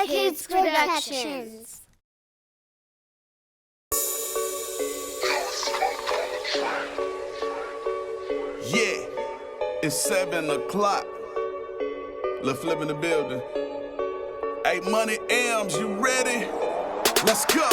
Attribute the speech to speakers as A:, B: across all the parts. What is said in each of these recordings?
A: SourKidsProductions.
B: Yeah, it's 7 o'clock. Lil' Flip in the building. Hey, Money Elms, you ready? Let's go.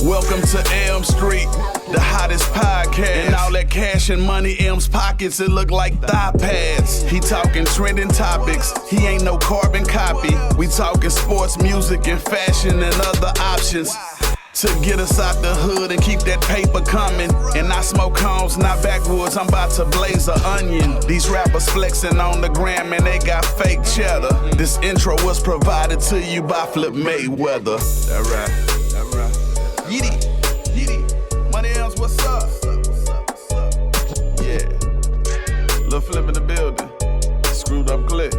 B: Welcome to Elm Street, the hottest podcast. And all that cash in Money Elms pockets, it look like thigh pads. He talking trending topics, he ain't no carbon copy. We talking sports, music, and fashion and other options to get us out the hood and keep that paper coming. And I smoke cones, not backwoods, I'm about to blaze an onion. These rappers flexing on the gram and they got fake cheddar. This intro was provided to you by Flip Mayweather. That right. Yeety, Money Elms, what's up? Yeah, Lil' Flip in the building, screwed up clip.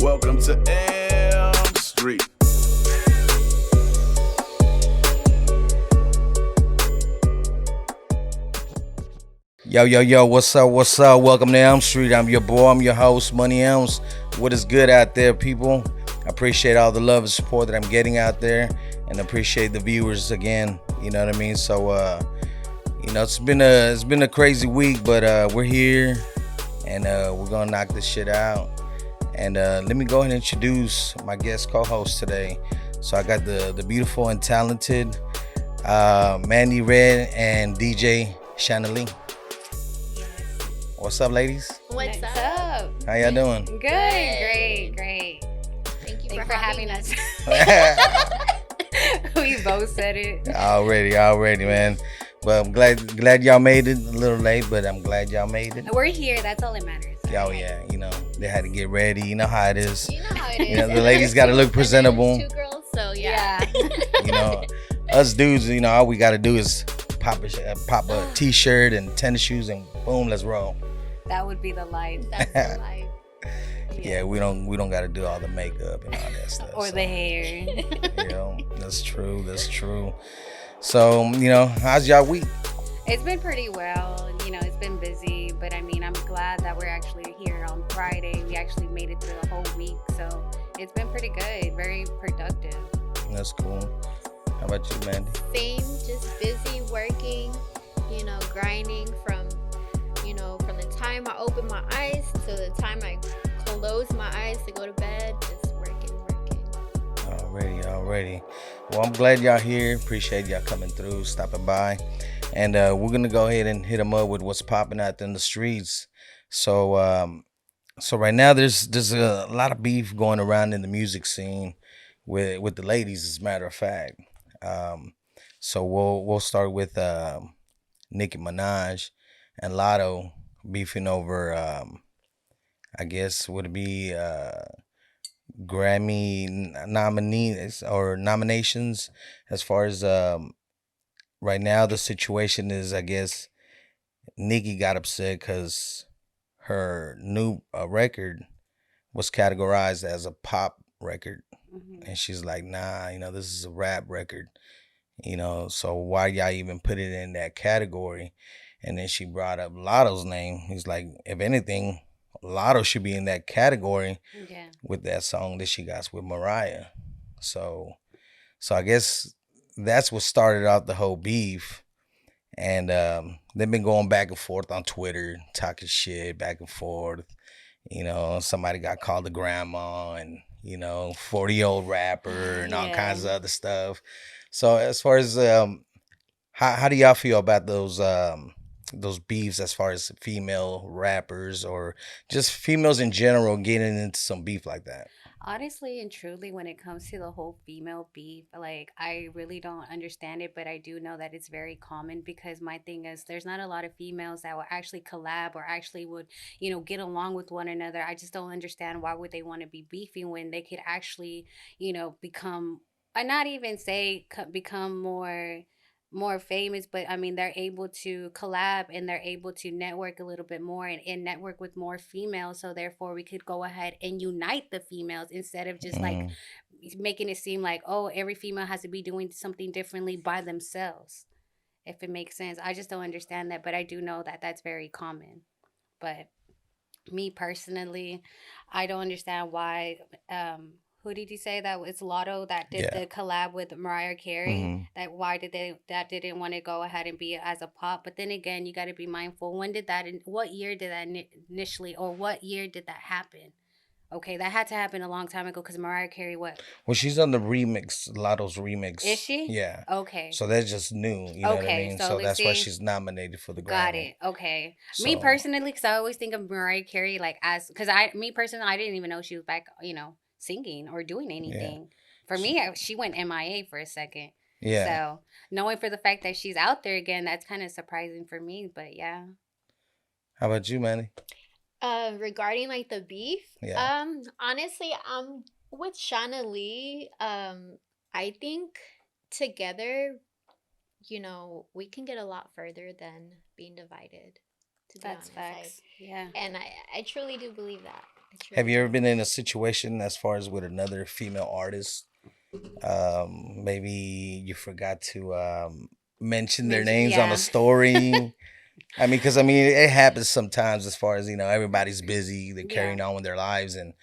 B: Welcome to Elm Street.
C: Yo, what's up? Welcome to Elm Street. I'm your boy, I'm your host, Money Elms. What is good out there, people? I appreciate all the love and support that I'm getting out there, and appreciate the viewers again. You know what I mean? So, it's been a crazy week, but we're here, and we're gonna knock this shit out. And let me go ahead and introduce my guest co-host today. So I got the beautiful and talented MandyRed and DJ Chanalee. What's up, ladies?
A: What's up?
C: How y'all doing?
D: Good. Great.
A: Thank you
D: for having us. We both said it.
C: Already, man. Well, I'm glad y'all made it. A little late, but I'm glad y'all made it.
D: We're here. That's all that matters.
C: Oh yeah, they had to get ready. You know how it is.
A: You know how it is.
C: The ladies got to look presentable.
A: Two girls, so yeah.
C: Us dudes, all we got to do is pop a t-shirt and tennis shoes, and boom, let's roll.
D: That would be the life.
A: That's the life.
C: Yeah, we don't got to do all the makeup and all that stuff.
D: Or the hair.
C: That's true. So, how's y'all week?
D: It's been pretty well. It's been busy, but I'm glad that we're actually here on Friday. We actually made it through the whole week, so it's been pretty good. Very productive.
C: That's cool. How about you, Mandy?
A: Same, just busy working, grinding from the time I open my eyes to the time I close my eyes to go to bed, just working.
C: Already. Well, I'm glad y'all here. Appreciate y'all coming through, stopping by. And we're going to go ahead and hit them up with what's popping out in the streets. So right now there's a lot of beef going around in the music scene with the ladies, as a matter of fact. So we'll start with Nicki Minaj and Lotto beefing over, I guess, would it be Grammy nominees or nominations? As far as right now, the situation is, I guess, Nicki got upset because her new record was categorized as a pop record. Mm-hmm. And she's like, nah, this is a rap record, so why y'all even put it in that category? And then she brought up Lotto's name. He's like, if anything, Lotto should be in that category with that song that she got with Mariah. So I guess that's what started out the whole beef. And they've been going back and forth on Twitter, talking shit back and forth. Somebody got called a grandma and, 40-year-old rapper and all kinds of other stuff. So as far as how do y'all feel about those beefs, as far as female rappers or just females in general getting into some beef like that?
D: Honestly and truly, when it comes to the whole female beef, I really don't understand it, but I do know that it's very common, because my thing is there's not a lot of females that will actually collab or actually would, get along with one another. I just don't understand why would they want to be beefing when they could actually, become, I not even say become more famous, but they're able to collab and they're able to network a little bit more and network with more females. So therefore we could go ahead and unite the females instead of just making it seem like, oh, every female has to be doing something differently by themselves, if it makes sense. I just don't understand that, but I do know that that's very common. But me personally, I don't understand why Who did you say that was Lotto that did
C: Yeah.
D: the collab with Mariah Carey? That why did they that didn't want to go ahead and be as a pop? But then again, you got to be mindful. When did that? What year did that initially, or what year did that happen? Okay, that had to happen a long time ago because Mariah Carey, what
C: Well, she's on the remix, Lotto's
D: is
C: remix.
D: she?
C: Yeah.
D: Okay,
C: So that's just new. You know what I
D: okay.
C: mean?
D: So
C: So
D: let's
C: that's why
D: see.
C: she's nominated for the
D: Got
C: Grammy.
D: it. Okay. Me
C: So
D: personally, because I always think of Mariah Carey like as because me personally, I didn't even know she was back, singing or doing
C: yeah.
D: anything. For
C: So,
D: me, she went MIA for a second.
C: yeah.
D: So knowing for the fact that she's out there again, that's kind of surprising for me. But yeah,
C: How about you, Manny?
A: Regarding like the beef,
C: Yeah.
A: honestly, I'm with Chanalee. I think together, we can get a lot further than being divided, to be
D: that's
A: honest.
D: facts. Yeah.
A: And I truly do believe that. I
C: Have
A: truly
C: you ever
A: do.
C: been in a situation as far as with another female artist? Maybe you forgot to mention their
D: Mention,
C: names on a
D: yeah.
C: story. I mean, it happens sometimes as far as, everybody's busy, they're
D: Yeah.
C: carrying on with their lives and,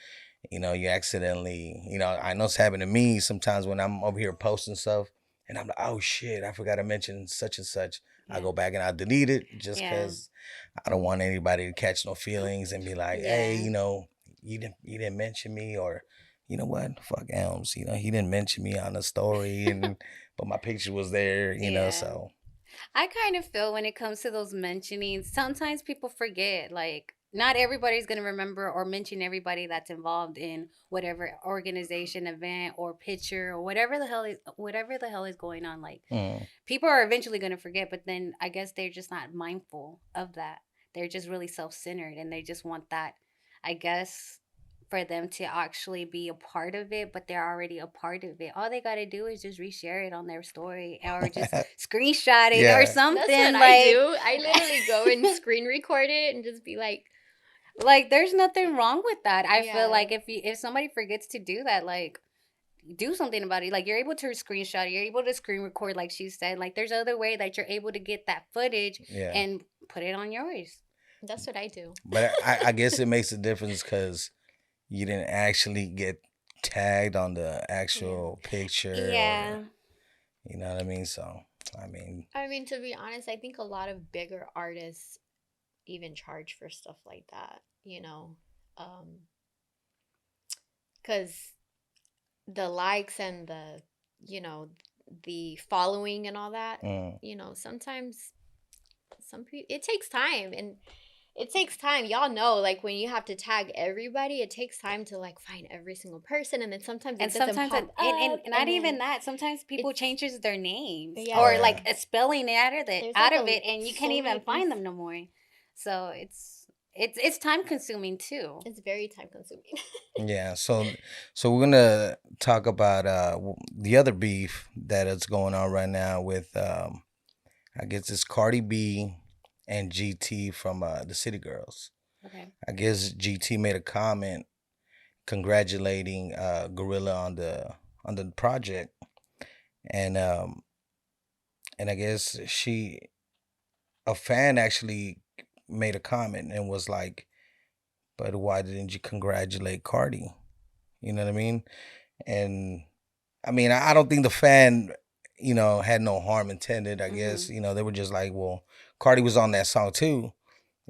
C: you accidentally, I know it's happened to me sometimes when I'm over here posting stuff and I'm like, oh shit, I forgot to mention such and such. I
D: Yeah.
C: go back and I delete it just
D: Yeah.
C: because I don't want anybody to catch no feelings and be like, hey,
D: Yeah.
C: you didn't mention me, or you know what, fuck Elms, he didn't mention me on the story and but my picture was there,
D: Yeah.
C: so
D: I kind of feel when it comes to those mentionings, sometimes people forget. Like, not everybody's going to remember or mention everybody that's involved in whatever organization, event, or picture, or whatever the hell is going on. Like,
C: mm,
D: people are eventually going to forget, but then I guess they're just not mindful of that. They're just really self-centered and they just want that, I guess, for them to actually be a part of it, but they're already a part of it. All they got to do is just reshare it on their story or just screenshot it or
C: yeah.
D: something.
A: That's what I do. I literally go and screen record it and just be
D: like there's nothing wrong with that. I feel
A: yeah.
D: like if somebody forgets to do that, like do something about it. Like you're able to screenshot it, you're able to screen record, like she said. Like there's other way that you're able to get that footage
C: Yeah.
D: and put it on yours.
A: That's what I do.
C: But I guess it makes a difference because you didn't actually get tagged on the actual picture,
D: Yeah.
C: or you know what I mean. So I mean,
A: To be honest, I think a lot of bigger artists even charge for stuff like that, because the likes and the following and all that, sometimes some people, it takes time, and it takes time. Y'all know, like when you have to tag everybody, it takes time to like find every single person, and then sometimes it
D: And
A: doesn't
D: sometimes,
A: pop
D: and
A: up,
D: not
A: and
D: even
A: then
D: that. Sometimes people
A: it's
D: changes their names
A: yeah.
D: or
C: yeah,
D: like spelling it out of
A: There's
D: out
A: like
D: of it, and you
A: so
D: can't
A: many
D: even find
A: things.
D: them no more. So it's time consuming too.
A: It's very time consuming.
C: yeah. So we're gonna talk about the other beef that is going on right now with I guess it's Cardi B and GT from the City Girls.
D: Okay.
C: I guess GT made a comment congratulating Gorilla on the project, and I guess a fan actually made a comment and was like, "But why didn't you congratulate Cardi?" You know what I mean? And I mean, I don't think the fan, had no harm intended. I guess
D: Mm-hmm.
C: they were just like, "Well, Cardi was on that song too."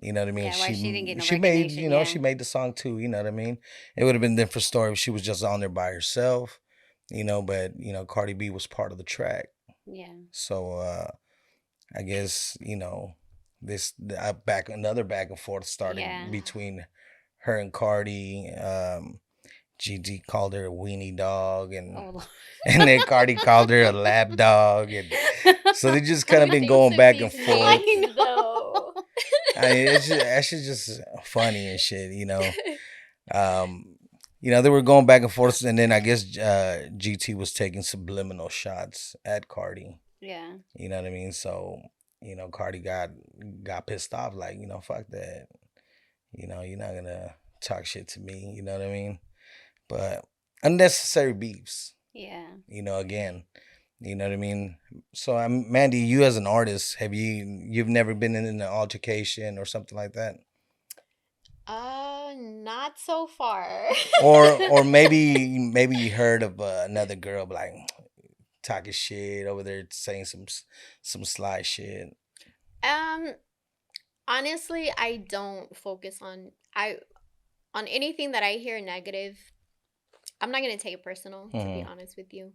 C: You know what I mean?
D: Yeah, why she didn't get no
C: She made,
D: recognition? Yeah.
C: she made the song too. You know what I mean? It would have been a different story if she was just on there by herself. But Cardi B was part of the track.
D: Yeah.
C: So I guess this back and forth started
D: Yeah.
C: between her and Cardi. GG called her a weenie dog, and
D: Oh.
C: and then Cardi called her a lap dog, and so they just kind of been going back and forth.
D: I know.
A: Though.
C: I mean, that shit's just funny and shit, They were going back and forth, and then I guess GT was taking subliminal shots at Cardi.
D: Yeah.
C: You know what I mean? So, Cardi got pissed off, like, fuck that. You're not gonna talk shit to me. You know what I mean? But unnecessary beefs.
D: Yeah.
C: Again. You know what I mean? So, Mandy, you as an artist, you've never been in an altercation or something like that?
A: not so far.
C: Or maybe you heard of another girl like talking shit over there, saying some sly shit.
A: Um, honestly, I don't focus on anything that I hear negative. I'm not gonna take it personal, to be honest with you.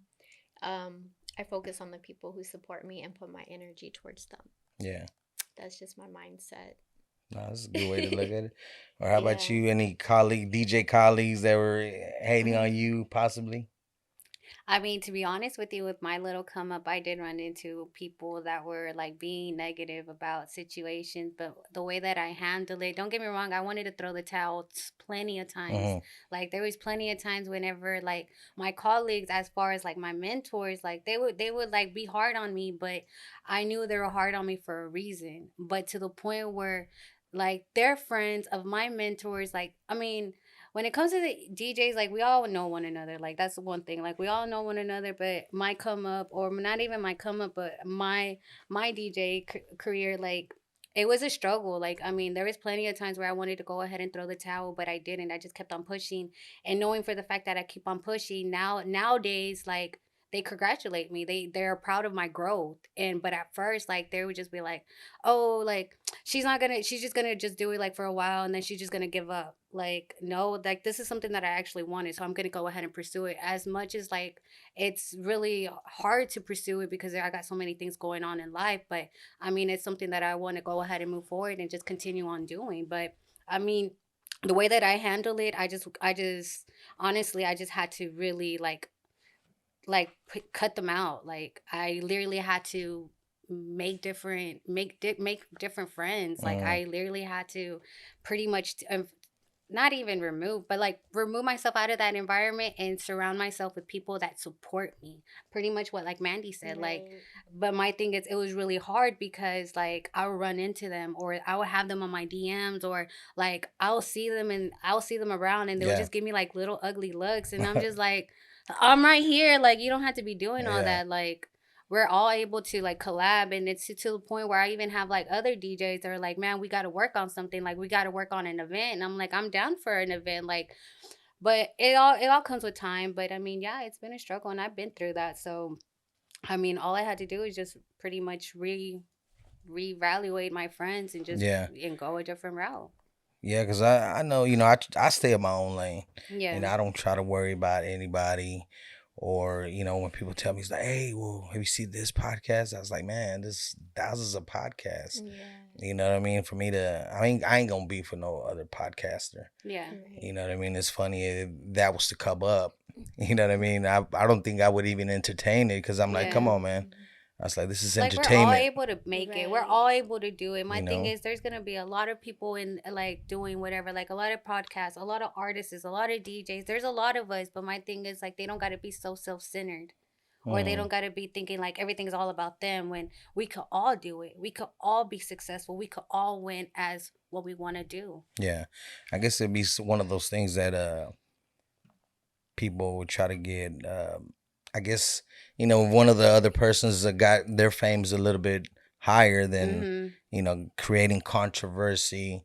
A: I focus on the people who support me and put my energy towards them.
C: Yeah.
A: That's just my mindset.
C: No, that's a good way to look at it. Or how about you? Any DJ colleagues that were hating on you, possibly?
D: I mean, to be honest with you, with my little come up, I did run into people that were like being negative about situations, but the way that I handled it, don't get me wrong, I wanted to throw the towel plenty of times. Like there was plenty of times whenever like my colleagues, as far as like my mentors, like they would like be hard on me, but I knew they were hard on me for a reason. But to the point where like they're friends of my mentors, like I mean, when it comes to the DJs, like we all know one another. Like that's the one thing. Like we all know one another, but my come up, or not even my come up, but my DJ career, like it was a struggle. Like I mean, there was plenty of times where I wanted to go ahead and throw the towel, but I didn't. I just kept on pushing, and knowing for the fact that I keep on pushing nowadays, like they congratulate me. They're proud of my growth. And but at first, like they would just be like, oh, like she's just gonna just do it like for a while and then she's just gonna give up. Like no, like this is something that I actually wanted, so I'm gonna go ahead and pursue it. As much as like it's really hard to pursue it because I got so many things going on in life, but I mean it's something that I want to go ahead and move forward and just continue on doing. But I mean, the way that I handle it, I just honestly I just had to really cut them out. Like I literally had to make different friends. Like I literally had to pretty much not even remove, but like remove myself out of that environment and surround myself with people that support me. Pretty much what like Mandy said. Like, but my thing is, it was really hard because like I would run into them, or I would have them on my DMs, or like I'll see them around, and they would just give me like little ugly looks, and I'm just like, I'm right here. Like, you don't have to be doing all that. Like, we're all able to like collab, and it's to the point where I even have like other DJs that are like, man, we got to work on something. Like, we got to work on an event. And I'm like, I'm down for an event. Like, but it all comes with time. But I mean, yeah, it's been a struggle, and I've been through that. So, I mean, all I had to do is just pretty much reevaluate my friends and just and go a different route.
C: Yeah, because I know, I stay in my own lane. Yeah. And I don't try to worry about anybody. Or, when people tell me, it's like, hey, well, have you seen this podcast? I was like, man, there's thousands of podcasts. Yeah. You know what I mean? For me I ain't going to be for no other podcaster. Yeah. You know what I mean? It's funny if that was to come up. You know what I mean? I don't think I would even entertain it because I'm like, come on, man. I was like, this is entertainment.
D: We're all able to make it. We're all able to do it. My thing is, there's going to be a lot of people in, like, doing whatever. Like, a lot of podcasts, a lot of artists, a lot of DJs. There's a lot of us. But my thing is, like, they don't got to be so self-centered. Or they don't got to be thinking, like, everything's all about them. When we could all do it. We could all be successful. We could all win as what we want to do.
C: Yeah. I guess it'd be one of those things that people would try to get... I guess, one of the other persons that got their fame's a little bit higher than, creating controversy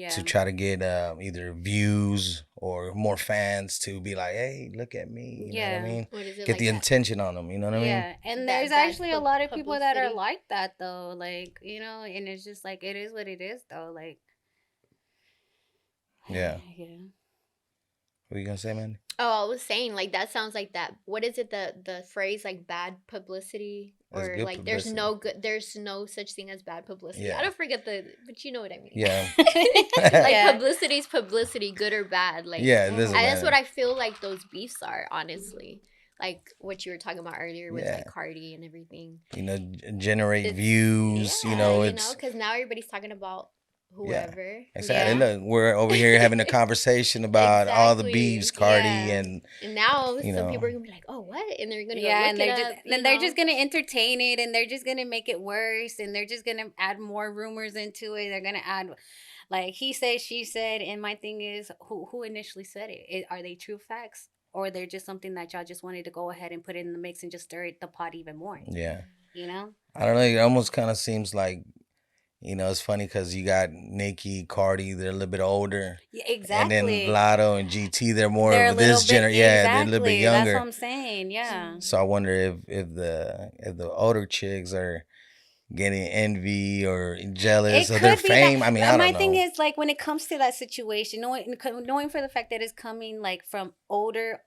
C: to try to get either views or more fans to be like, hey, look at me. You know what I mean? Get like the attention on them. You know what I mean?
D: Yeah. And there's actually a lot of people that are like that, though. Like, and it's just like, it is what it is, though. Like,
C: yeah. What are you going to say, Mandy?
A: Oh, I was saying, like, that sounds like that. What is it, the phrase, like, bad publicity? Or, like, publicity. There's no such thing as bad publicity. Yeah. I don't forget but you know what I mean. Yeah. Like, publicity's publicity, good or bad. Like, yeah, that's what I feel like those beefs are, honestly. Like, what you were talking about earlier with, like, Cardi and everything.
C: Generate views, it's...
A: because now everybody's talking about whoever.
C: Exactly. Look, we're over here having a conversation about all the beefs, Cardi and
A: now some people are gonna be like, oh, what? And they're gonna
D: they're just gonna entertain it, and they're just gonna make it worse, and they're just gonna add more rumors into it. They're gonna add, like, he said, she said, and my thing is, who initially said it? Are they true facts, or they're just something that y'all just wanted to go ahead and put in the mix and just stir the pot even more?
C: Yeah.
D: I
C: don't know. It almost kind of seems like You know, it's funny because you got Nicki, Cardi, they're a little bit older.
D: Yeah,
C: And then
D: exactly.
C: Lotto and GT, they're more
D: They're a
C: of this
D: little bit
C: generation. Yeah, they're a little bit
D: exactly. That's what
C: younger.
D: I'm saying. Yeah.
C: So I wonder if the older chicks are getting envy or jealous
D: It
C: of their
D: could be that.
C: fame. I mean, I
D: My
C: don't
D: thing
C: know.
D: is, like, when it comes to that situation, knowing for the fact that it's coming like from older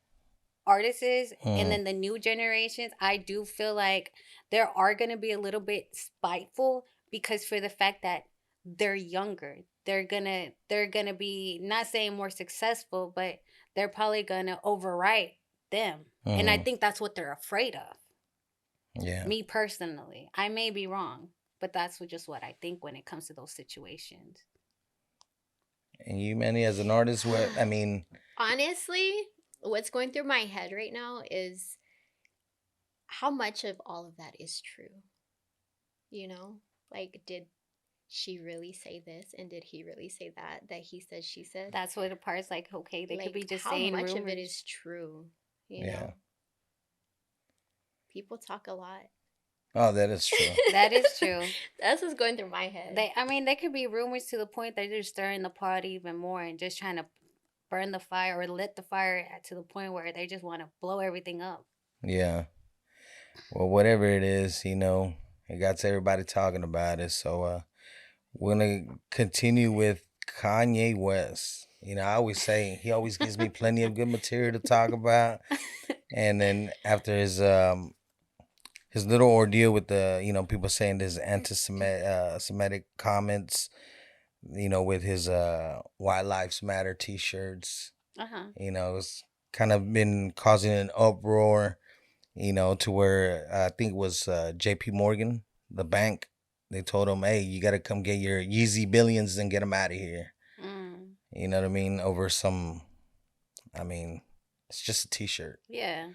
D: artists and
C: Mm,
D: then the new generations, I do feel like there are going to be a little bit spiteful because for the fact that they're younger, they're gonna be, not saying more successful, but they're probably gonna overwrite them. And I
C: mm,
D: think that's what they're afraid of.
C: yeah.
D: Me personally, I may be wrong, but that's just what I think when it comes to those situations.
C: And you, Manny, as an artist, what I mean,
A: Honestly, what's going through my head right now is how much of all of that is true. You know, like, did she really say this and did he really say that? That he said, she said.
D: That's what the part's like. Okay, they could be
A: Like,
D: just
A: how
D: saying
A: much of it
D: rumors.
A: is true? You
C: yeah.
A: know, people talk a lot.
C: Oh, that is true.
D: That is true.
A: That's what's going through my head.
D: They could be rumors to the point that they're stirring the pot even more and just trying to burn the fire or lit the fire to the point where they just want to blow everything up.
C: Yeah. Well, whatever it is, you know, it got everybody talking about it. So we're gonna continue with Kanye West. You know, I always say he always gives me plenty of good material to talk about. And then after his little ordeal with the, you know, people saying this anti-Semitic Semitic comments, you know, with his White Lives Matter T-shirts, you know, it's kind of been causing an uproar, you know, to where I think it was J.P. Morgan, the bank. They told him, hey, you got to come get your Yeezy billions and get them out of here.
D: Mm.
C: You know what I mean? Over some, I mean, it's just a T-shirt.
D: Yeah.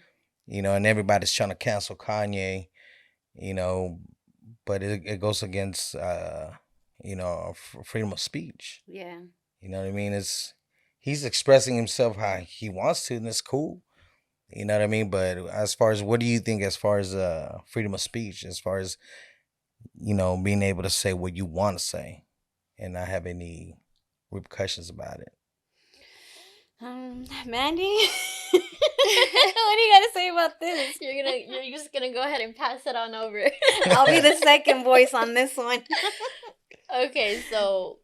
C: You know, and everybody's trying to cancel Kanye, you know, but it goes against, you know, freedom of speech.
D: Yeah.
C: You know what I mean? He's expressing himself how he wants to, and it's cool. You know what I mean? But as far as, what do you think as far as freedom of speech, as far as, you know, being able to say what you want to say and not have any repercussions about it?
D: Mandy, what do you got to say about this?
A: You're just gonna go ahead and pass it on over.
D: I'll be the second voice on this one.
A: Okay, so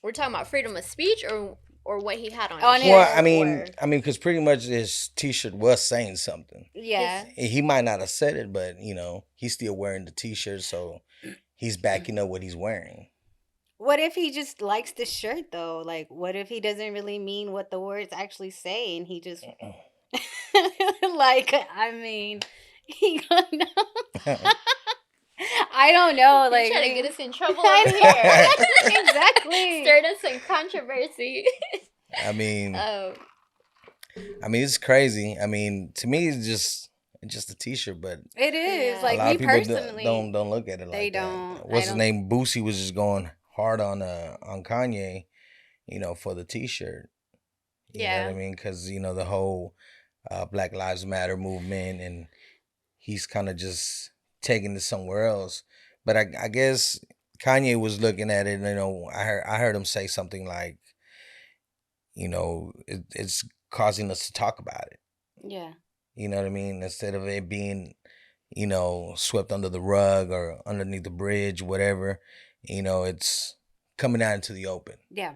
A: we're talking about freedom of speech or what he had on his
C: Well,
A: shirt,
C: I mean, because pretty much his T-shirt was saying something.
D: Yeah.
C: He might not have said it, but you know, he's still wearing the T-shirt, so he's backing up what he's wearing.
D: What if he just likes the shirt though? Like, what if he doesn't really mean what the words actually say, and he just like, I mean, he gonna. I don't know.
A: He's
D: Like,
A: trying to get us in trouble over here.
D: Exactly.
A: Stirred us some controversy.
C: I mean, it's crazy. I mean, to me, it's just a T-shirt, but
D: it is.
A: Yeah.
D: Like,
C: a lot
D: me
C: of people
D: personally,
C: don't look at it like
D: they
C: that.
D: don't.
C: What's his name? Boosie was just going hard on Kanye, you know, for the T-shirt. You know what I mean? Because, you know, the whole Black Lives Matter movement, and he's kind of just taking it somewhere else. But I guess Kanye was looking at it, you know, I heard him say something like, you know, it's causing us to talk about it.
D: Yeah.
C: You know what I mean? Instead of it being, you know, swept under the rug or underneath the bridge, whatever, you know, it's coming out into the open.
D: Yeah.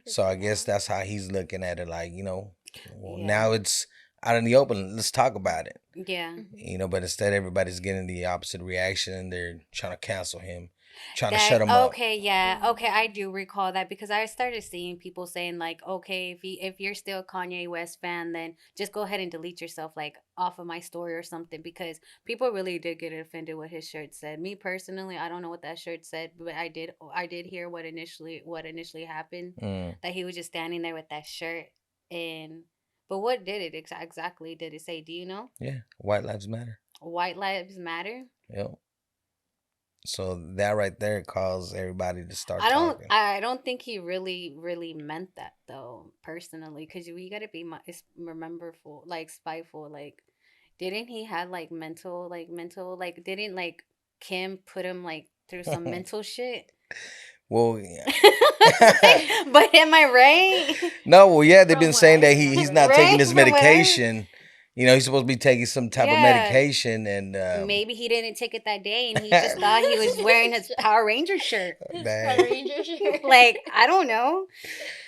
C: So I guess that's how he's looking at it. Like, you know, now it's out in the open. Let's talk about it.
D: Yeah.
C: You know, but instead everybody's getting the opposite reaction. They're trying to cancel him, trying to shut him up.
D: Okay, yeah. Okay, I do recall that because I started seeing people saying like, okay, if you're still a Kanye West fan, then just go ahead and delete yourself like off of my story or something, because people really did get offended what his shirt said. Me personally, I don't know what that shirt said, but I did hear what initially happened, that he was just standing there with that shirt. But what did it exactly did it say? Do you know?
C: Yeah, White Lives Matter.
D: White Lives Matter?
C: Yep. So that right there caused everybody to start talking.
D: I don't think he really meant that though, personally, because we gotta be rememberful, like spiteful. Like, didn't he have mental didn't like Kim put him like through some mental shit?
C: Well, yeah.
D: But am I right?
C: No, well, yeah, they've
A: From
C: been
A: what
C: saying
A: I
C: that he's
A: remember.
C: not taking
D: Right?
C: his
D: From what I
C: medication. You know, he's supposed to be taking some type of
D: Yeah.
C: medication, and
D: Maybe he didn't take it that day and he just thought he was wearing his Power Ranger shirt.
A: His
C: Dang.
A: Power Ranger shirt.
D: Like, I don't know.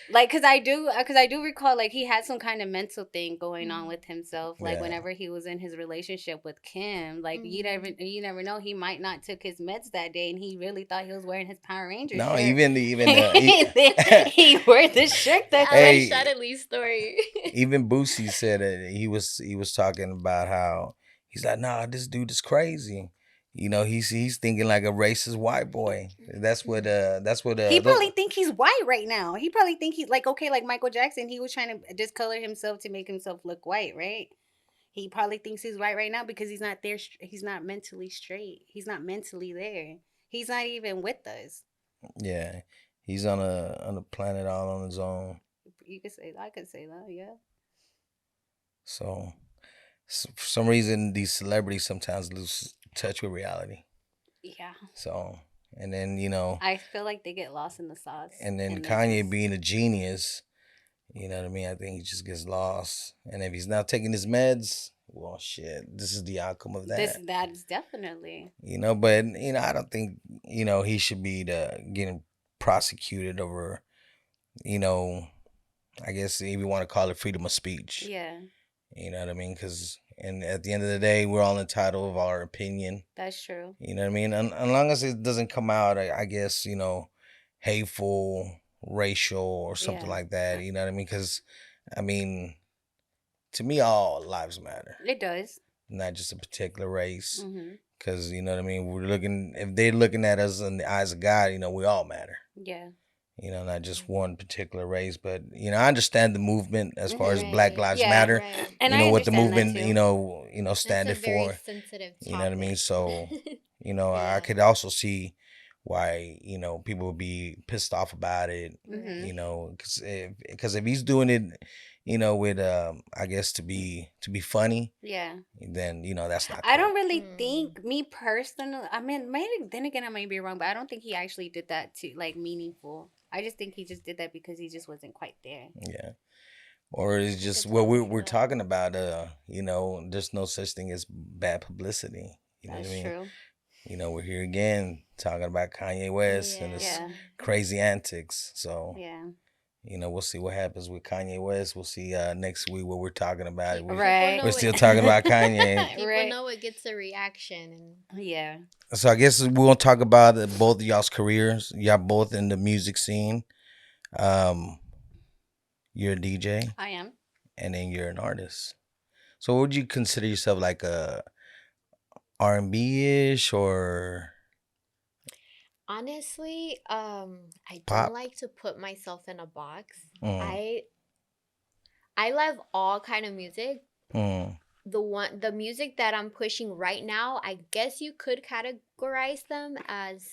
D: Like, cause I do recall like he had some kind of mental thing going on with himself. Like
C: Yeah.
D: whenever he was in his relationship with Kim, like you never know, he might not took his meds that day and he really thought he was wearing his Power Ranger
C: No,
D: shirt.
C: even
D: He wore the shirt that
A: I
C: Hey.
A: like Chanalee's story.
C: even Boosie said that he was talking about how he's like, nah, this dude is crazy. You know, he's thinking like a racist white boy. That's what
D: he probably think he's white right now. He probably think he's like, okay, like Michael Jackson, he was trying to discolor himself to make himself look white, right? He probably thinks he's white right now because he's not there. He's not mentally straight. He's not mentally there. He's not even with us.
C: Yeah, he's on a planet all on his own.
D: You could say that. I could say that. Yeah.
C: So for some reason, these celebrities sometimes lose touch with reality.
D: Yeah.
C: So, and then, you know,
D: I feel like they get lost in the sauce.
C: and then
D: and they
C: Kanye
D: just-
C: being a genius, you know what I mean? I think he just gets lost. And if he's not taking his meds, well, shit, this is the outcome of that.
D: That is definitely.
C: You know, but, you know, I don't think, you know, he should be getting prosecuted over, you know, I guess if you want to call it freedom of speech.
D: Yeah,
C: You know what I mean? Because and at the end of the day, we're all entitled of our opinion.
D: that's true.
C: You know what I mean? And as long as it doesn't come out, I guess, you know, hateful, racial, or something
D: Yeah.
C: like that. You know what I mean? Because, I mean, to me, all lives matter,
D: It does.
C: not just a particular race.
D: Mm-hmm.
C: Because, you know what I mean? If they're looking at us in the eyes of God, you know, we all matter.
D: Yeah.
C: You know, not just one particular race, but, you know, I understand the movement as far as
A: Right.
C: Black Lives
D: Yeah,
C: Matter.
A: Right.
D: And
C: you know
D: I
C: what the
D: understand that
C: movement,
D: too.
C: you know, standing
A: It's a very
C: for.
A: sensitive topic.
C: You know what I mean? So, you know, I
A: Yeah.
C: could also see why, you know, people would be pissed off about it.
D: Mhm.
C: You know, because if he's doing it, you know, with I guess to be funny,
D: Yeah.
C: then, you know, that's not.
D: I
C: cool.
D: don't really think, me personally, I mean, maybe then again I might be wrong, but I don't think he actually did that to like meaningful. I just think he just did that because he just wasn't quite there.
C: Yeah. Or it's just
A: could
C: what
A: totally
C: we're
A: see that.
C: talking about. You know, there's no such thing as bad publicity. You know
D: That's
C: what I mean?
D: true.
C: You know, we're here again talking about Kanye West and his
D: Yeah.
C: crazy antics. So,
D: Yeah.
C: you know, we'll see what happens with Kanye West. We'll see next week what we're talking about.
D: Right.
C: We're still talking about Kanye.
A: People
D: Right.
A: know it gets a reaction. And
D: Yeah.
C: So I guess we're going to talk about both of y'all's careers. Y'all both in the music scene. You're a DJ
D: I am.
C: and then you're an artist. So would you consider yourself like a R&B-ish or
A: honestly, I
C: Pop?
A: don't like to put myself in a box.
C: Mm.
A: I love all kind of music.
C: Mm.
A: The music that I'm pushing right now, I guess you could categorize them as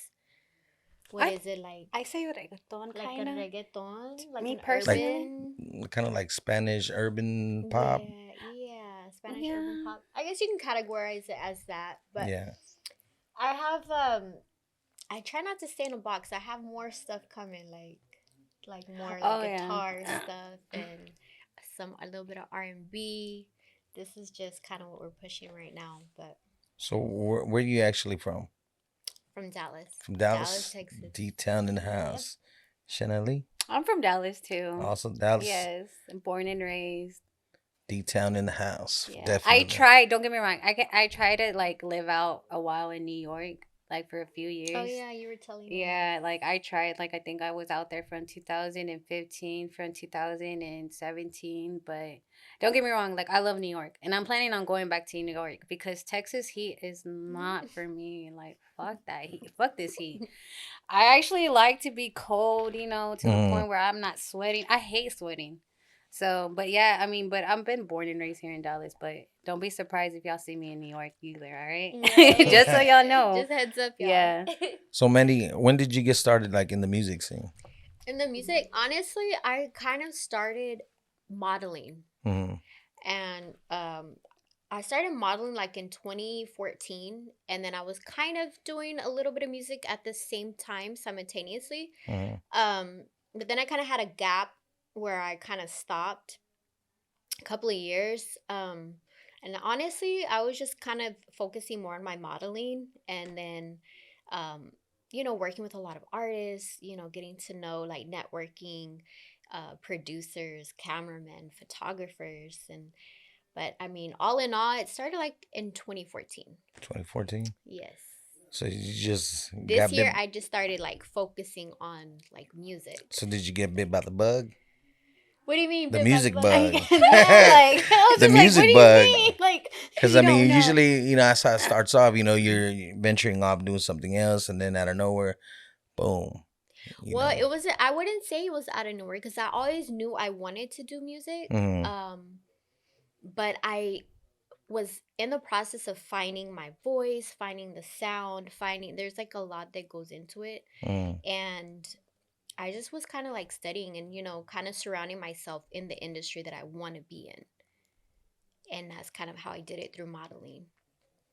A: what is it like?
D: I say reggaeton
A: Like
D: kind
A: a
D: of.
A: reggaeton, like
D: Me
A: an
D: personally?
A: urban.
C: Kind of like Spanish urban pop?
A: Yeah, Spanish urban pop. I guess you can categorize it as that, but
C: Yeah.
A: I have I try not to stay in a box. I have more stuff coming, like more like guitar stuff and a little bit of R&B. This is just kind of what we're pushing right now, but
C: So where are you actually from?
A: from Dallas.
C: From Dallas?
A: Dallas, Texas.
C: D-Town in the house. Chanalee?
D: I'm from Dallas too.
C: Also Dallas?
D: Yes. I'm born and raised.
C: D-Town in the house.
D: Yeah.
C: Definitely.
D: I tried, don't get me wrong. I tried to like live out a while in New York, like for a few years.
A: Oh yeah, you were telling me.
D: Yeah, like I tried, like I think I was out there from 2015, from 2017, but don't get me wrong, like I love New York and I'm planning on going back to New York because Texas heat is not for me. Like fuck that heat. Fuck this heat. I actually like to be cold, you know, to the point where I'm not sweating. I hate sweating. So, but yeah, I mean, but I've been born and raised here in Dallas, but don't be surprised if y'all see me in New York either, all right?
A: No.
D: Just so y'all know.
A: Just heads up, y'all.
D: Yeah.
C: So Mandy, when did you get started like in the music scene?
A: In the music, honestly, I kind of started modeling.
C: Mm.
A: And I started modeling like in 2014, and then I was kind of doing a little bit of music at the same time simultaneously.
C: Mm-hmm.
A: But then I kind of had a gap where I kind of stopped a couple of years. And honestly, I was just kind of focusing more on my modeling, and then, um, working with a lot of artists, getting to know like networking, producers, cameramen, photographers, but I mean, all in all, it started like in 2014.
C: 2014.
A: Yes.
C: So you just
A: This
C: got bit.
A: year, I just started like focusing on like music.
C: So did you get bit by the bug?
A: What do you mean,
C: The
A: bit by the
C: music
A: bug?
C: bug.
A: No, like I was
C: The
A: just like, what
C: music
A: do you
C: bug.
A: mean? Like
C: Because
A: you
C: I
A: don't
C: mean,
A: know.
C: usually, that's how it starts off. You're venturing off doing something else, and then out of nowhere, boom.
A: Well, it wasn't. I wouldn't say it was out of nowhere because I always knew I wanted to do music.
C: Mm,
A: But I was in the process of finding my voice, finding the sound, finding. There's like a lot that goes into it,
C: mm.
A: and I just was kind of like studying and kind of surrounding myself in the industry that I want to be in, and that's kind of how I did it through modeling.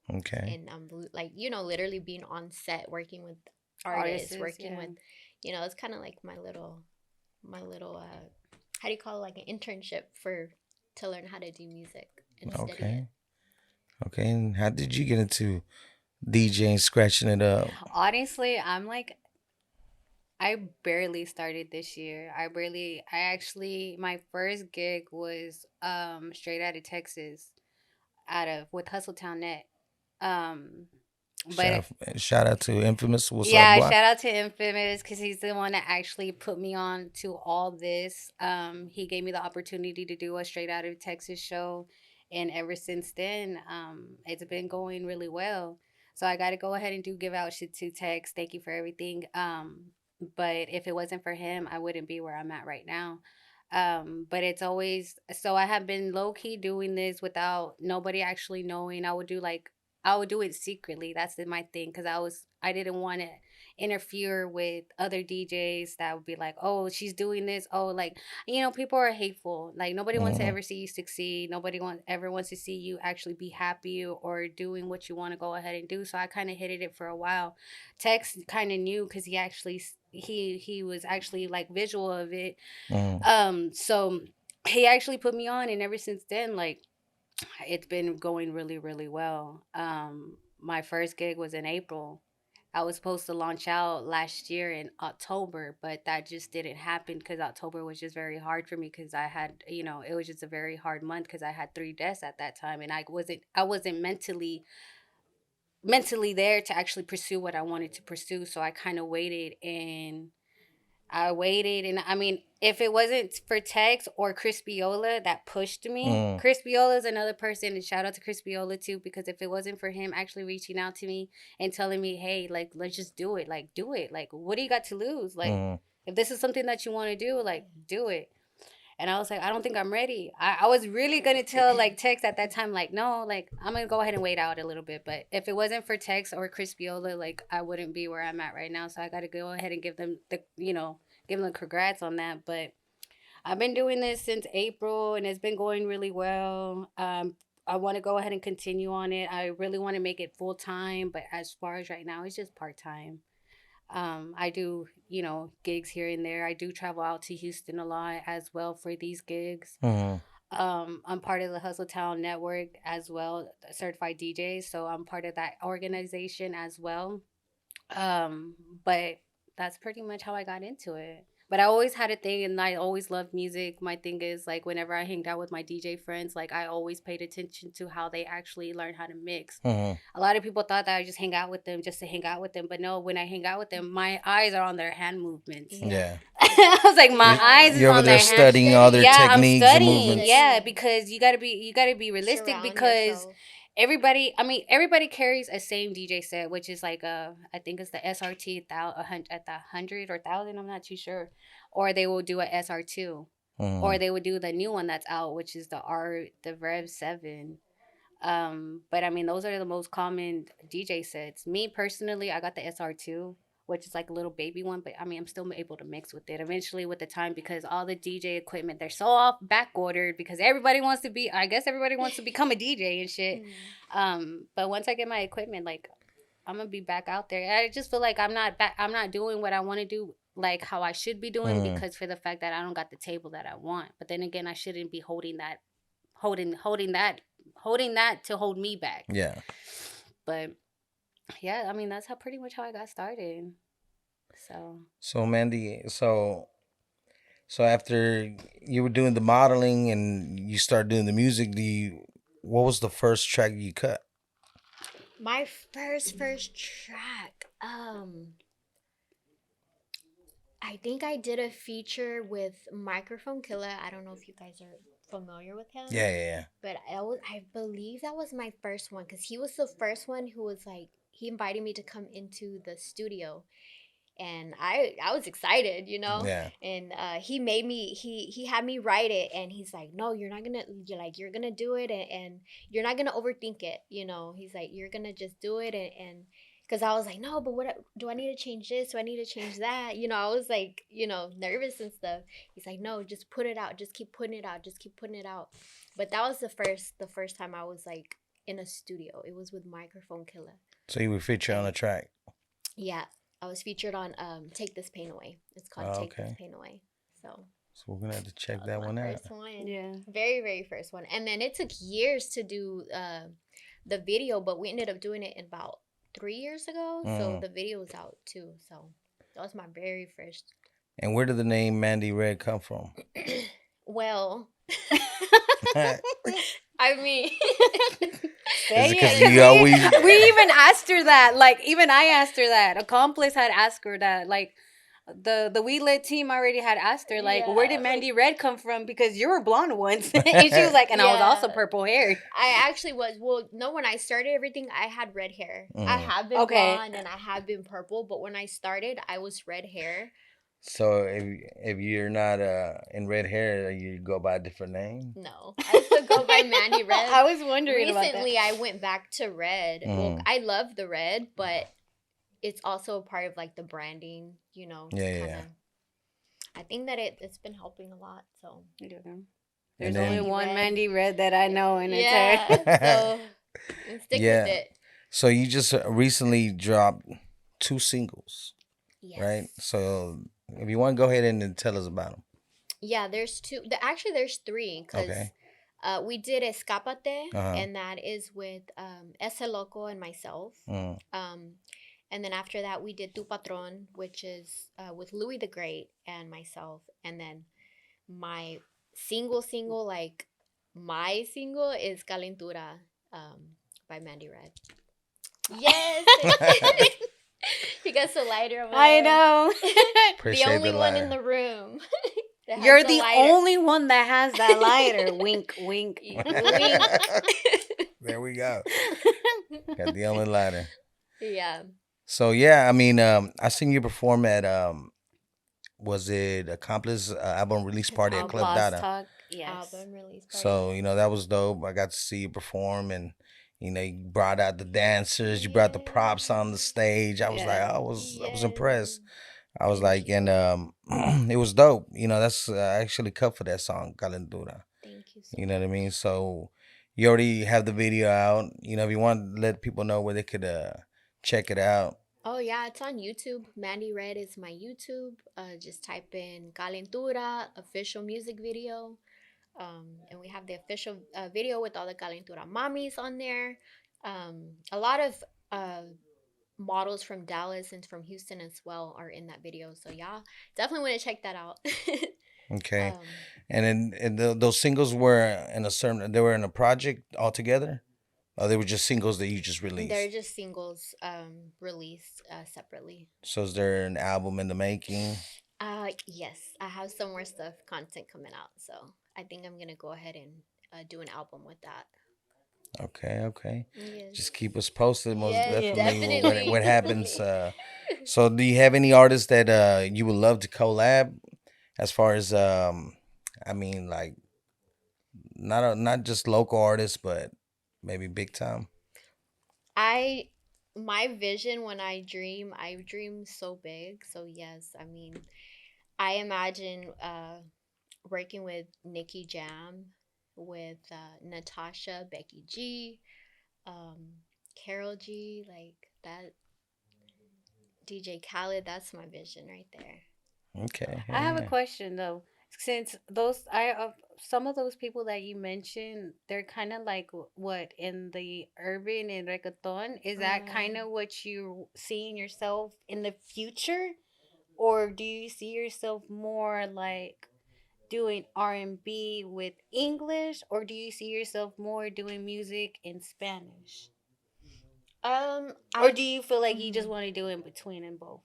C: Okay.
A: And like literally being on set working with artists,
D: Artists,
A: working
D: yeah.
A: with it's kind of like my little how do you call it, like an internship for to learn how to do music and study it.
C: Okay. Okay. And how did you get into DJing, scratching it up?
D: Honestly, I barely started this year. I actually, my first gig was straight out of Texas, out of with Hustletown Net. Um, but
C: Shout out to Infamous. What's up,
D: yeah,
C: boy?
D: shout out to Infamous because he's the one that actually put me on to all this. He gave me the opportunity to do a straight out of Texas show, and ever since then, it's been going really well. So I got to go ahead and give out shit to Tex. Thank you for everything. But if it wasn't for him, I wouldn't be where I'm at right now. But it's always so I have been low key doing this without nobody actually knowing. I would do it secretly. That's my thing because I didn't want to interfere with other DJs that would be like, oh, she's doing this. Oh, like people are hateful. Like nobody wants to
C: Mm-hmm.
D: ever see you succeed. Nobody ever wants to see you actually be happy or doing what you want to go ahead and do. So I kind of hated it for a while. Tex kind of knew because he was actually like visual of it.
C: Mm.
D: So he actually put me on, and ever since then, like it's been going really, really well. My first gig was in April. I was supposed to launch out last year in October, but that just didn't happen because October was just very hard for me because I had, it was just a very hard month because I had 3 deaths at that time, and I wasn't mentally there to actually pursue what I wanted to pursue. So I kind of waited, and I mean, if it wasn't for Tex or Chris Biola that pushed me,
C: Mm.
D: Chris Biola is another person, and shout out to Chris Biola too, because if it wasn't for him actually reaching out to me and telling me, hey, like, let's just do it, like, do it, like, what do you got to lose? Like,
C: Mm.
D: if this is something that you want to do, like, do it. And I was like, I don't think I'm ready. I was really going to tell, like, Tex at that time, like, no, like, I'm going to go ahead and wait out a little bit. But if it wasn't for Tex or Chris Biola, like, I wouldn't be where I'm at right now. So I got to go ahead and give them give them congrats on that. But I've been doing this since April, and it's been going really well. I want to go ahead and continue on it. I really want to make it full time, but as far as right now, it's just part time. I do, gigs here and there. I do travel out to Houston a lot as well for these gigs.
C: Mm.
D: I'm part of the Hustle Town Network as well, certified DJs. So I'm part of that organization as well. Um, but that's pretty much how I got into it. But I always had a thing, and I always loved music. My thing is, like, whenever I hanged out with my DJ friends, like, I always paid attention to how they actually learn how to mix.
C: Mm.
D: A lot of people thought that I just hang out with them just to hang out with them. But no, when I hang out with them, my eyes are on their hand movements.
C: Yeah.
D: I was like, my eyes is
C: You're over
D: on
C: there
D: their hand.
C: studying all their
D: Yeah, I'm
C: techniques and
D: studying.
C: movements.
D: Yeah, because you gotta be realistic
A: Surround
D: because
A: yourself.
D: everybody carries a same DJ set, which is like I think it's the SRT at the 100 or 1,000, I'm not too sure, or they will do a SR2, or
C: Mm.
D: they would do the new one that's out, which is the Rev 7. But I mean, those are the most common DJ sets. Me personally, I got the SR2, which is like a little baby one. But I mean, I'm still able to mix with it eventually with the time, because all the DJ equipment, they're so off back ordered, because everybody wants to be, I guess everybody wants to become a DJ and shit. But once I get my equipment, like, I'm gonna be back out there. I just feel like I'm not doing what I want to do, like how I should be doing, because for the fact that I don't got the table that I want. But then again, I shouldn't be holding that to hold me back.
C: Yeah.
D: But yeah, I mean, that's pretty much how I got started.
C: So Mandy, so after you were doing the modeling and you started doing the music, what was the first track you cut?
A: My first track. I think I did a feature with Microphone Killer. I don't know if you guys are familiar with him.
C: Yeah.
A: But I believe that was my first one, because he was the first one who was like, he invited me to come into the studio. And I was excited, you know?
C: Yeah.
A: And he had me write it, and he's like, no, you're gonna do it, and you're not gonna overthink it, you know? He's like, you're gonna just do it, and because I was like, no, but what do I need to change this? Do I need to change that? You know, I was like, you know, nervous and stuff. He's like, no, just put it out. Just keep putting it out. Just keep putting it out. But that was the first time I was like in a studio. It was with Microphone Killer.
C: So you were featured on a track.
A: Yeah, I was featured on Take This Pain Away. It's called Take This Pain Away. So
C: we're gonna have to check that one out.
A: First one. Yeah. Very, very first one. And then it took years to do the video, but we ended up doing it in about 3 years ago. So the video was out too. So that was my very first.
C: And where did the name MandyRed come from?
A: Well, I mean,
C: you always...
D: we even asked her that. Like, even I asked her that. Accomplice had asked her that. Like, the WeLit team already had asked her, like, where did MandyRed come from? Because you were blonde once. And she was like, and I was also purple hair.
A: I actually was. Well, no, when I started everything, I had red hair. I have been blonde and I have been purple, but when I started, I was red hair.
C: So if you're not in red hair, you go by a different name?
A: No, I still go by MandyRed.
D: I was wondering about that.
A: Recently, I went back to red. Well, I love the red, but it's also a part of like the branding, you know.
C: Yeah.
A: I think that it's been helping a lot. So
D: there's only one MandyRed that I know, and it's her.
A: So stick with it.
C: So you just recently dropped 2 singles, right? So if you want to go ahead and tell us about them.
A: Yeah, there's 2. Actually, there's 3, because we did Escapate, and that is with Ese Loco and myself. And then after that, we did Tu Patron, which is with Louis the Great and myself. And then my single, like my single, is Calentura by MandyRed. Yes! You got the lighter over
D: I know.
A: The only one in the room.
D: You're the only one that has that lighter. Wink, wink.
A: Wink.
C: There we go. Got the only lighter.
A: Yeah.
C: So yeah, I mean, I seen you perform at was it Accomplice album release party at Club Dada?
A: Yes. Album release party.
C: So that was dope. I got to see you perform, and you brought out the dancers, you brought the props on the stage. I was like, I was impressed. I was like, and it was dope. That's I actually cut for that song, Calentura.
A: Thank you.
C: You know what I mean? So you already have the video out. If you want to let people know where they could check it out.
A: Oh yeah, it's on YouTube. MandyRed is my YouTube. Just type in Calentura official music video. And we have the official video with all the Calentura mommies on there. A lot of models from Dallas and from Houston as well are in that video. So y'all definitely want to check that out.
C: Okay. And then those singles were they were in a project altogether? Or they were just singles that you just released?
A: They're just singles released separately.
C: So is there an album in the making?
A: Yes, I have some more content coming out. So I think I'm going to go ahead and do an album with that.
C: Okay.
A: Yes.
C: Just keep us posted, most
A: definitely.
C: What happens. So do you have any artists that you would love to collab? As far as, I mean, like, not just local artists, but maybe big time?
A: I my vision when I dream so big. So yes, I mean, I imagine working with Nikki Jam, with Natasha, Becky G, um, Carol G, like that, DJ Khaled. That's my vision right there.
C: Okay.
D: I have a
C: Yeah.
D: question though. Since those I some of those people that you mentioned, they're kind of like what in the urban and reggaeton. Is that kind of what you see in yourself in the future, or do you see yourself more like doing R&B with English, or do you see yourself more doing music in Spanish, or
A: I
D: do you feel like you just
A: mhm.
D: want to do in between and both?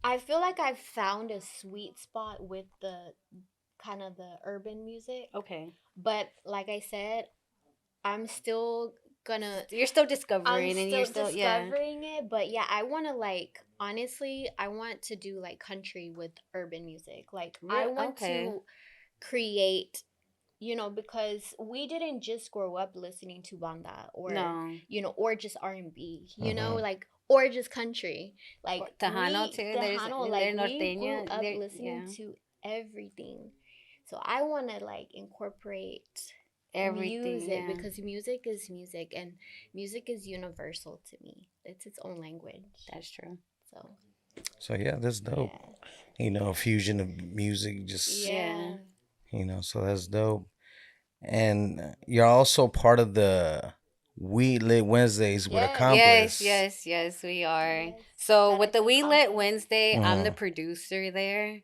A: I feel like I've found a sweet spot with the kind of the urban music,
D: Okay,
A: but like I said, I'm still gonna
D: you're still
A: I'm
D: discovering, and you're
A: still
D: still yeah.
A: discovering it, but yeah, I want to like honestly, I want to do like country with urban music. Like I
D: Real
A: want
D: okay.
A: to create, because we didn't just grow up listening to banda or,
D: No.
A: or just R&B,
C: Mm-hmm.
A: like or just country.
D: Or
A: Like
D: Tejano too.
A: Tejano, like
D: They're
A: we grew
D: norteña.
A: up
D: They're
A: listening
D: yeah.
A: to everything. So I want to like incorporate
D: Everything,
A: music
D: yeah.
A: because music is music and music is universal to me. It's its own language.
D: That's true.
A: So,
C: So yeah, that's dope.
A: yeah.
C: Fusion of music, just
D: Yeah.
A: Yeah.
C: so that's dope. And you're also part of the We Lit Wednesdays with
A: Yes.
D: Yes,
C: Accomplice.
D: yes, yes, we are.
A: Yes.
D: So
A: Shout
D: with
A: out
D: the
A: to
D: We Lit
A: Accomplice.
D: Wednesday, I'm the
C: Mm-hmm.
D: producer there.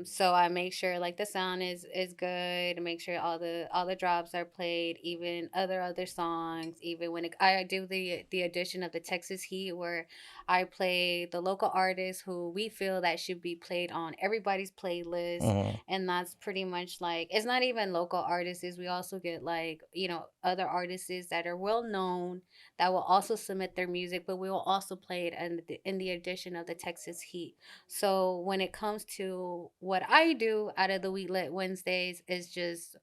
D: So I make sure like the sound is good, make sure all the drops are played, even other songs, even when I do the addition of the Texas Heat, where I play the local artists who we feel that should be played on everybody's playlist.
C: Mm-hmm.
D: And that's pretty much like, it's not even local artists, we also get like, other artists that are well known that will also submit their music, but we will also play it in the edition of the Texas Heat. So when it comes to what I do out of the We Lit Wednesdays is just,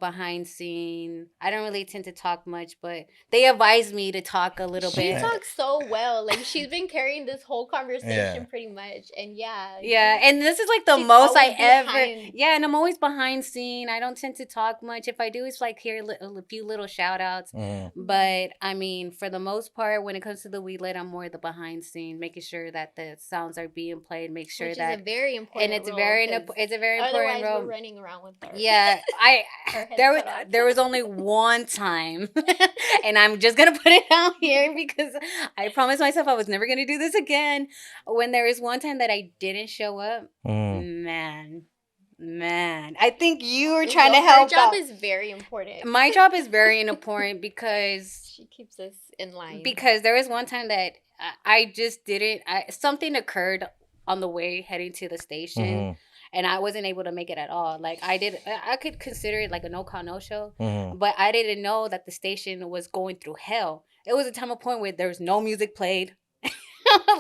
D: behind scene. I don't really tend to talk much, but they advise me to talk a little
A: She
D: bit.
A: talks so well. Like she's been carrying this whole
C: Yeah.
A: conversation pretty much. And yeah,
D: Yeah, and this is like the
A: she's
D: most
A: always
D: I ever.
A: behind.
D: Yeah, and I'm always behind scene. I don't tend to talk much. If I do, it's like hear a few little shout outs.
C: Mm-hmm.
D: But I mean, for the most part, when it comes to the We Lit, I'm more the behind scene, making sure that the sounds are being played, make sure
A: Which is a
D: that,
A: very
D: and
A: important role because
D: it's a very important
A: otherwise we're
D: role.
A: running around with our
D: Yeah, I
A: our heads
D: there was
A: cut off.
D: there was only one time, and I'm just gonna put it out here because I promised myself I was never gonna do this again. When there was one time that I didn't show up,
C: Mm-hmm.
D: man, I think you were trying to
A: Well, her
D: help
A: job
D: out.
A: is very important.
D: My job is very important because
A: She keeps us in line.
D: there was one time that I just didn't. Something occurred on the way heading to the station,
C: Mm-hmm.
D: and I wasn't able to make it at all. Like I could consider it like a no call no show,
C: Mm-hmm.
D: but I didn't know that the station was going through hell. It was a time of point where there was no music played.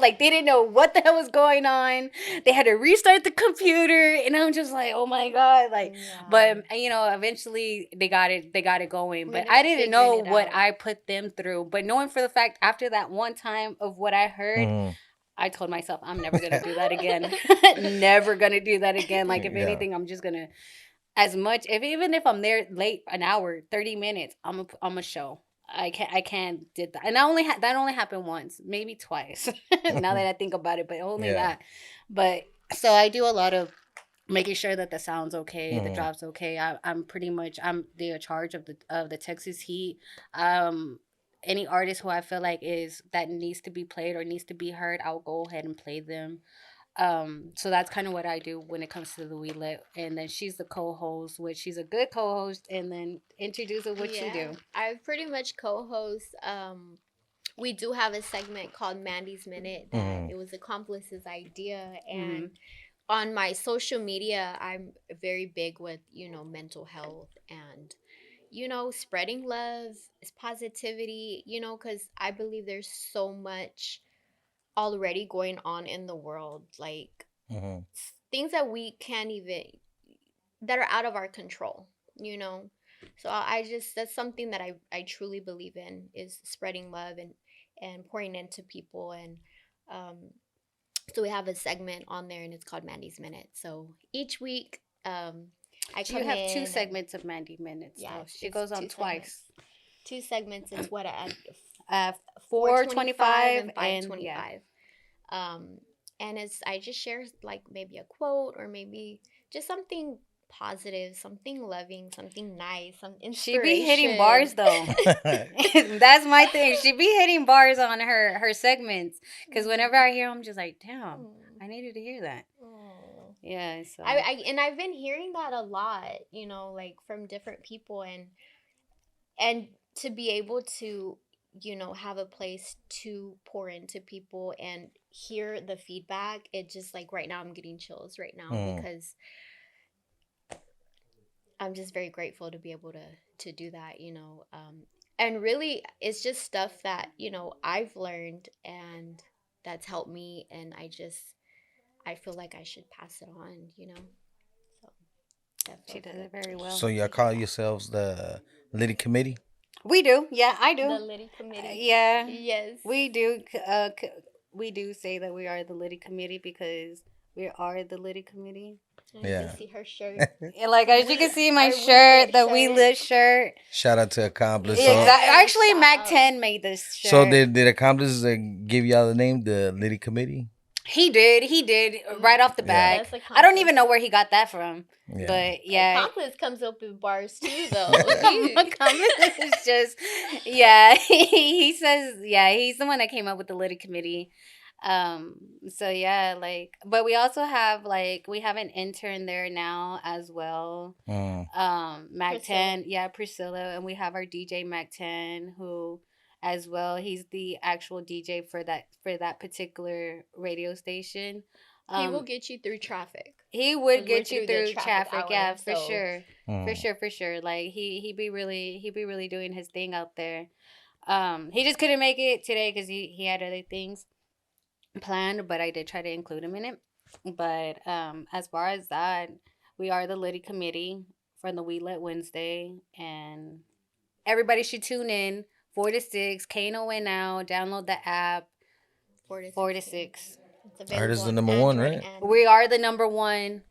D: Like they didn't know what the hell was going on. They had to restart the computer, and I'm just like, oh my god, like.
A: Yeah.
D: But eventually they got it. They got it going.
A: We
D: But
A: ended
D: I
A: up
D: didn't
A: figuring
D: know
A: it
D: what
A: out.
D: I put them through. But knowing for the fact after that one time of what I heard,
C: Mm-hmm.
D: I told myself I'm never gonna do that again. Never gonna do that again. Like if
C: Yeah.
D: anything, I'm just gonna as much if even if I'm there late an hour, 30 minutes, I'm a show. I can't did that, and that only happened once, maybe twice. Now that I think about it, but only
C: Yeah.
D: that. But so I do a lot of making sure that the sound's okay, the
C: Mm-hmm.
D: drop's okay. I'm the charge of the Texas Heat. Um, any artist who I feel like is that needs to be played or needs to be heard, I'll go ahead and play them. So that's kind of what I do when it comes to the We Lit. And then she's the co-host, which she's a good co-host. And then introduce her what you
A: Yeah.
D: do.
A: I pretty much co-host. We do have a segment called Mandy's Minute that
C: Mm-hmm.
A: it was Accomplice's idea,
D: Mm-hmm.
A: and on my social media, I'm very big with mental health and spreading love, positivity. Because I believe there's so much already going on in the world, like
C: Mm-hmm.
A: things that we can't even that are out of our control. You know, So I just, that's something that I truly believe in, is spreading love and pouring into people. And um, so we have a segment on there, and it's called Mandy's Minute. So each week, I
D: So you
A: come
D: have two
A: in and
D: segments of Mandy Minutes,
A: yeah,
D: though. She
A: it's
D: goes on
A: two
D: twice.
A: segments. Two segments. It's what at
D: Uh,
A: 4:25
D: 4:25
A: and
D: and yeah.
A: 5:25. Um, and it's, I just share like maybe a quote or maybe just something positive, something loving, something nice, some
D: She be hitting bars
A: inspiration.
D: though. That's my thing. She be hitting bars on her segments. Because whenever I hear them, I'm just like, damn, I needed to hear that.
A: Oh.
D: Yeah. So
A: And I've been hearing that a lot, you know, like from different people, and to be able to, you know, have a place to pour into people and hear the feedback, it just, like, right now I'm getting chills right now because I'm just very grateful to be able to do that, you know. And really, it's just stuff that, you know, I've learned and that's helped me, and I feel like I should pass it on, you know. So that
D: she
A: felt
D: does
A: good
D: it very well.
C: So y'all
A: to hear
C: call
A: that.
C: yourselves the Liddy Committee?
D: We do. Yeah, I do.
A: The Liddy Committee.
D: Yeah,
A: Yes.
D: we do. We do say that we are the Liddy Committee because we are the Liddy Committee.
A: And you
C: Yeah.
A: can see her shirt.
D: And like as you can see, my
A: Our
D: shirt, the We
A: shirt.
D: Lit shirt.
C: Shout out to Accomplice.
A: Yeah.
C: So,
D: Exactly. Actually,
A: Shout
D: Mac
A: out.
D: 10 made this shirt.
C: so did Accomplice give y'all the name, the Liddy Committee?
D: He did right off the
C: Yeah.
D: bat.
A: That's
D: I don't even know where he got that from.
C: Yeah.
D: But yeah.
A: Accomplice comes up with bars too, though.
D: Accomplice is just, yeah. He says, yeah, he's the one that came up with the Liddy Committee. So yeah, like, but we also have like, we have an intern there now as well. Mac
A: Priscilla.
D: 10, yeah, Priscilla, and we have our DJ Mac 10 who as well, he's the actual DJ for that particular radio station.
A: He will get you through traffic.
D: He would
A: 'Cause we're
D: get you
A: through the
D: through
A: traffic
D: traffic,
A: hour,
D: yeah, for
A: so-
D: sure. For sure. Like he be really doing his thing out there. He just couldn't make it today because he had other things planned, but I did try to include him in it. But as far as that, we are the Liddy Committee from the We Lit Wednesday, and everybody should tune in 4 to 6. Kano and now download the app. 4 to 6.
A: It's
C: I heard it's the
A: available on
C: number one,
A: Android
C: right?
A: and-
D: We are the number one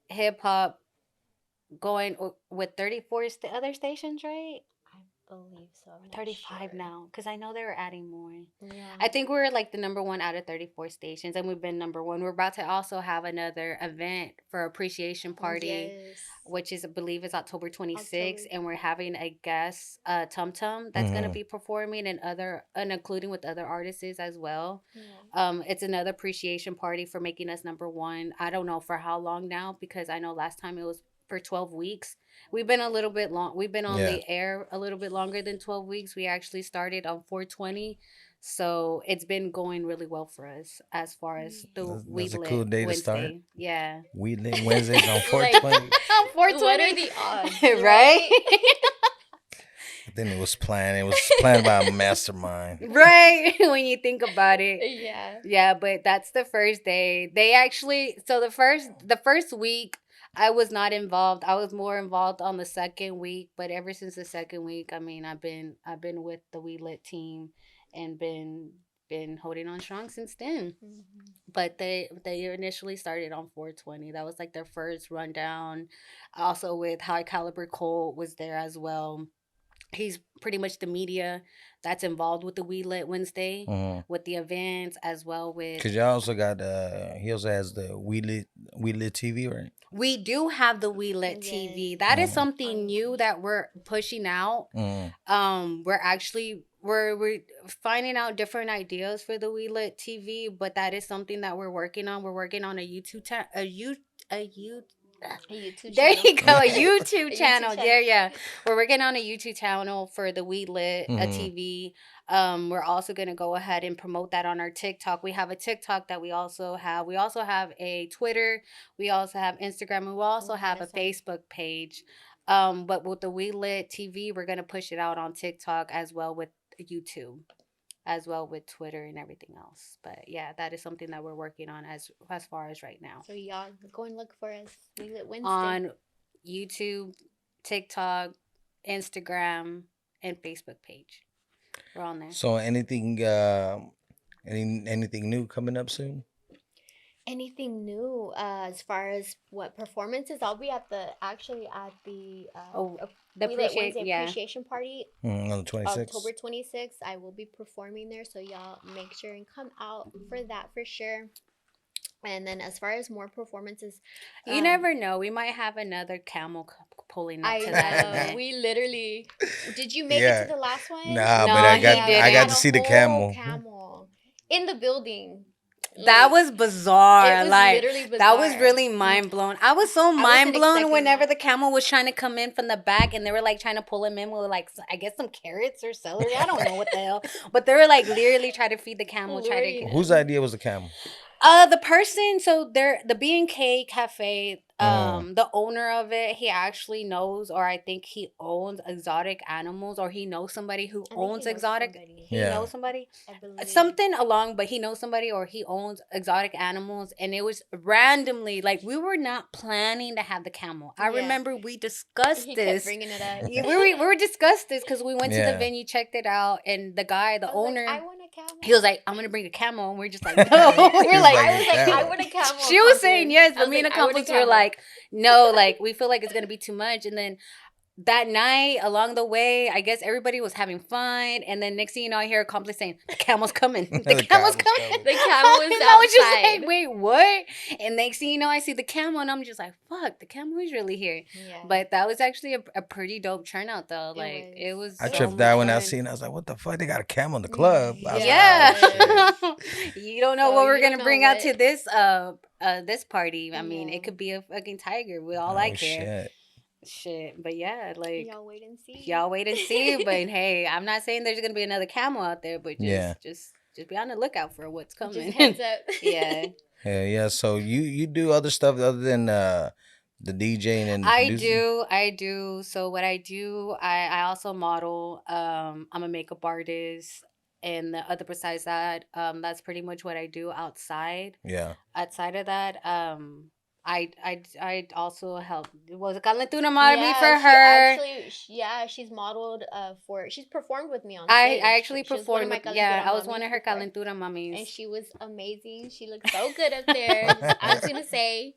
D: hip hop going with 34 other stations, right?
A: I believe so. I'm not
D: 35
A: sure.
D: now, because I know they were adding more.
A: Yeah.
D: I think we're like the number one out of 34 stations, and we've been number one. We're about to also have another event for appreciation party,
A: Yes.
D: which is, I believe, is October 26th,
A: October.
D: and we're having a guest, Tum Tum, that's gonna be performing, and including with other artists as well.
A: Yeah.
D: It's another appreciation party for making us number one. I don't know for how long now, because I know last time it was for 12 weeks. We've been a little bit long. We've been on the air a little bit longer than 12 weeks. We actually started on 420. So it's been going really well for us as far as the We
C: That's a
D: Lit
C: cool day to
D: Wednesday.
C: start.
D: Yeah.
C: We Lit Wednesdays on
A: Like-
C: 420.
D: On 420.
A: What are the odds?
D: Right?
C: I think it was planned. It was planned by a mastermind.
D: Right. When you think about it.
A: Yeah.
D: Yeah, but that's the first day. They actually, so the first week I was not involved. I was more involved on the second week, but ever since the second week, I mean, I've been with the We Lit team and been holding on strong since then. But they initially started on 420. That was like their first rundown. Also with High Caliber Cole was there as well. He's pretty much the media that's involved with the We Lit Wednesday, with the events, as well with...
C: Because y'all also got, he also has the We Lit TV, right?
D: We do have the We Lit TV. That is something new that we're pushing out. We're finding out different ideas for the We Lit TV, but that is something that we're working on. We're working on a YouTube there you go, a YouTube channel. Yeah. We're working on a YouTube channel for the We Lit TV. We're also gonna go ahead and promote that on our TikTok. We have a TikTok that we also have. We also have a Twitter. We also have Instagram, and we also have a Facebook page. But with the We Lit TV, we're gonna push it out on TikTok as well with YouTube, as well with Twitter and everything else. But yeah, that is something that we're working on as far as right now.
A: So y'all go and look for us. We Lit Wednesday.
D: On YouTube, TikTok, Instagram, and Facebook page. We're on there.
C: So anything new coming up soon?
A: Anything new as far as what performances? I'll be at the
D: The
A: We Lit
D: appreciate,
A: Wednesday
D: yeah.
A: appreciation party
C: On the 26th.
A: October 26th. I will be performing there, so y'all make sure and come out for that for sure. And then as far as more performances,
D: You never know. We might have another camel pulling up
A: I
D: to that
A: know
D: event.
A: we literally. Did you make
C: Yeah.
A: it to the last one?
C: Nah,
D: No,
C: but I
D: he
C: got
D: didn't.
C: I got
A: Had
C: to
A: a
C: see the
A: whole
C: camel.
A: camel in the building.
D: That was bizarre.
A: It was
D: like
A: literally bizarre.
D: that was really mind blown. I was so mind blown
A: expecting
D: whenever
A: that.
D: the camel was trying to come in from the back, and they were like trying to pull him in with like I guess some carrots or celery. I don't know what the hell, but they were like literally trying to feed the camel.
A: Luring it.
C: Whose idea was the camel?
D: The person, so the B&K Cafe, the owner of it, he actually knows, or I think he owns exotic animals, or he knows somebody who owns exotic. He knows somebody.
A: I believe.
D: Something along, but he knows somebody, or he owns exotic animals, and it was randomly like we were not planning to have the camel. I remember we discussed
A: He
D: this.
A: kept bringing it up.
D: We were discussed this because we went to the venue, checked it out, and the guy, the owner,
A: I want a camel.
D: he was like, "I'm gonna bring a camel," and we're just like, "No." We're like,
A: I was like, I want a camel.
D: she was saying yes,
A: I
D: but
A: was
D: me and
A: like,
D: the
A: I want a
D: accomplice were
A: camel.
D: like, no, like we feel like it's gonna be too much. And then that night, along the way, I guess everybody was having fun, and then next thing you know, I hear accomplice saying, "The camel's coming, the camel's coming."
A: The camel was
D: And I was just
A: outside.
D: like, "Wait, what?" And next thing you know, I see the camel, and I'm just like, "Fuck, the camel is really here."
A: Yeah.
D: But that was actually a pretty dope turnout, though. Like it was.
C: I
D: so
C: tripped
D: much
C: out when I
D: fun.
C: seen it. I was like, what the fuck? They got a camel in the club. I was
D: Yeah.
C: like, oh, shit.
D: You don't know
A: So
D: what we're
A: you don't
D: gonna
A: know
D: bring out
A: what-
D: to this party. I mean,
A: Yeah.
D: it could be a fucking tiger. We all like care.
C: Shit.
D: Shit. But yeah, like
A: y'all wait and see.
D: y'all wait and see. But hey, I'm not saying there's gonna be another camel out there, but just be on the lookout for what's coming.
A: Just heads up.
D: Yeah.
C: Yeah. So you do other stuff other than the DJing and producing?
D: I do. So what I do, I also model. I'm a makeup artist. And the other besides that, that's pretty much what I do outside.
C: Yeah.
D: Outside of that, I also help. Was a calentura mommy for her.
A: She's modeled she's performed with me on
D: I
A: stage.
D: actually
A: She was one of
D: performed.
A: my
D: Yeah,
A: calentura
D: I was one
A: mommies
D: of her
A: before.
D: calentura mommies.
A: And she was amazing. She looked so good up there. I was gonna say.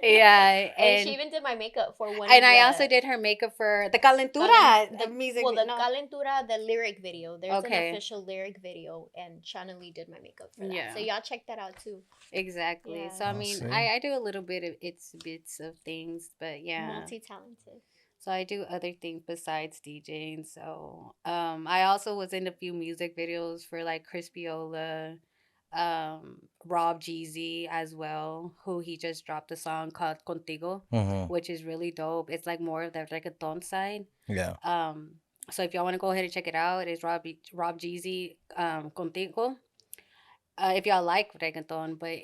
D: Yeah,
A: And she even did my makeup for one.
D: And I also did her makeup for the calentura, the music.
A: Well, the calentura, the lyric video. There's
D: Okay.
A: an official lyric video, and Chanalee did my makeup for that.
D: Yeah.
A: So y'all check that out too.
D: Exactly.
A: Yeah.
D: So I mean,
C: see.
D: I do a little bit of bits of things, but yeah.
A: Multi-talented.
D: So I do other things besides DJing. So I also was in a few music videos for like Crispiola, Rob Jeezy as well, who he just dropped a song called Contigo, which is really dope. It's like more of the reggaeton side.
C: Yeah.
D: So if y'all want to go ahead and check it out, it's Rob Jeezy, Contigo. If y'all like reggaeton, but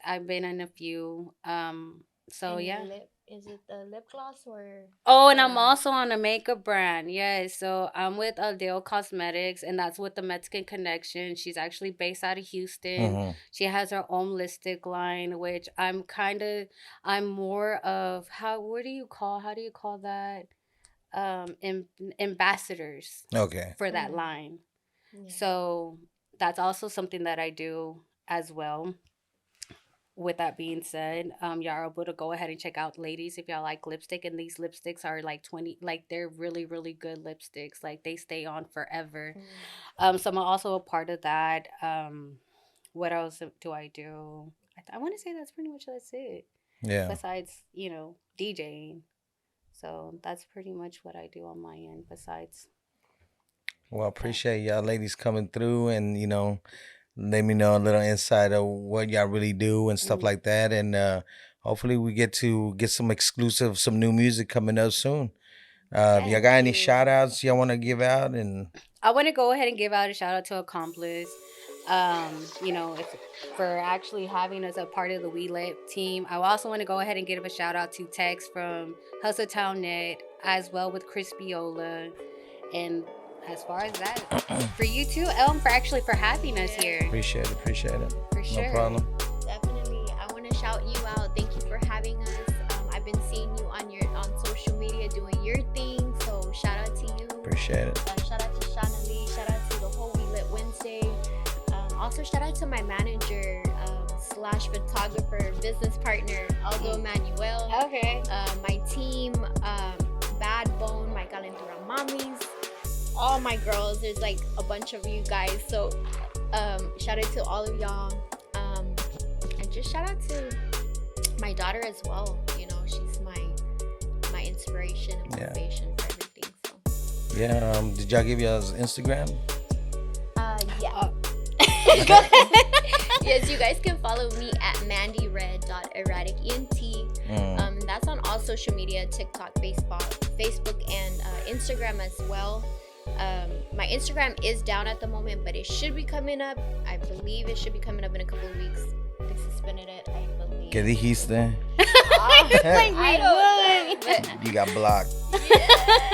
D: I've been in a few. So
A: And
D: yeah.
A: Is it the lip gloss or?
D: Oh, and I'm also on a makeup brand. Yes. So I'm with Aldeo Cosmetics, and that's with the Mexican connection. She's actually based out of Houston. She has her own lipstick line, which I'm more of how do you call that? Ambassadors.
C: Okay.
D: For that line.
A: Yeah.
D: So that's also something that I do as well. With that being said, y'all are able to go ahead and check out, ladies, if y'all like lipstick. And these lipsticks are like 20, like they're really, really good lipsticks. Like they stay on forever. So I'm also a part of that. What else do I do? I want to say that's it.
C: Yeah.
D: Besides, DJing. So that's pretty much what I do on my end besides.
C: Well, appreciate y'all ladies coming through and, let me know a little insight of what y'all really do and stuff like that. And hopefully we get some new music coming up soon. Y'all got any shout outs y'all want to give out? And
D: I want to go ahead and give out a shout out to Accomplice. For actually having us a part of the WeLit team. I also want to go ahead and give a shout out to Tex from Hustle Town Net, as well with Crispiola. And as far as that, for you too, Elm, for having us here.
C: Appreciate it.
D: For sure.
C: No problem.
A: Definitely. I want to shout you out. Thank you for having us. I've been seeing you on social media doing your thing. So shout out to
C: Appreciate it.
A: Shout out to Chanalee. Shout out to the whole WeLitWednesday. Also, shout out to my manager slash photographer, business partner, Aldo Manuel.
D: Okay.
A: My team, Bad Bone, my Calentura Mommies, all my girls. There's like a bunch of you guys. So shout out to all of y'all. And just shout out to my daughter as well. You know, she's my inspiration and motivation for everything. So
C: Yeah. Did y'all give y'all's Instagram?
A: yeah. Yes, you guys can follow me at MandyRed.erraticENT. That's on all social media, TikTok, Facebook, and Instagram as well. My Instagram is down at the moment, but it should be coming up. I believe it should be coming up in a couple of weeks. They suspended it, I believe.
C: ¿Qué dijiste?
A: I don't know.
C: You got blocked.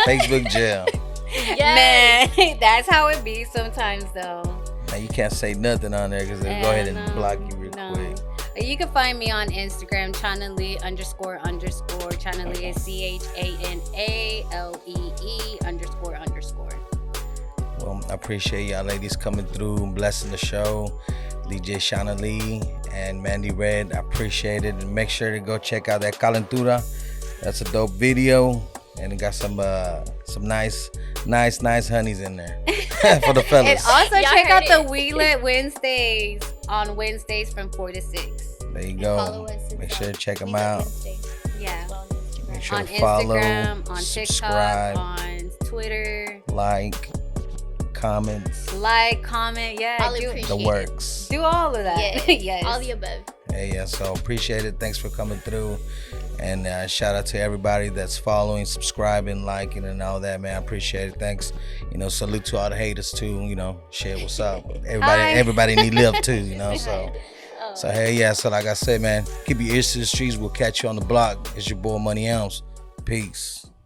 C: Facebook jail.
A: Yes.
D: Man, that's how it be sometimes, though.
C: Now you can't say nothing on there because they'll go ahead and block you real quick.
D: You can find me on Instagram, Chanalee __. Chanalee is CHANALEE__.
C: Well, I appreciate y'all ladies coming through and blessing the show. DJ Chanalee and MandyRed, I appreciate it. And make sure to go check out that Calentura. That's a dope video. And it got some nice honeys in there for the fellas.
D: And also
A: Y'all
D: check out
A: heard
D: the WeLit Wednesdays on Wednesdays from 4 to 6.
C: There you
A: Follow
C: go.
A: us
C: Make sure to check them
A: WeLit
C: out.
A: Wednesday
D: Yeah.
A: as well on Instagram.
C: Make sure
D: On
C: to follow,
D: Instagram, on
C: subscribe,
D: TikTok, on Twitter.
C: like, comments,
D: Like, comment, yeah.
A: I'll
D: Do,
A: appreciate
C: the works.
D: do all of that.
A: Yes.
D: Yes.
A: All the above.
C: Hey, yeah, so appreciate it. Thanks for coming through. And shout out to everybody that's following, subscribing, liking, and all that, man. I appreciate it. Thanks. You know, salute to all the haters too. You know, shit, what's up? Everybody need love too. You know, so hey, yeah. So like I said, man, keep your ears to the streets. We'll catch you on the block. It's your boy Money Elms. Peace.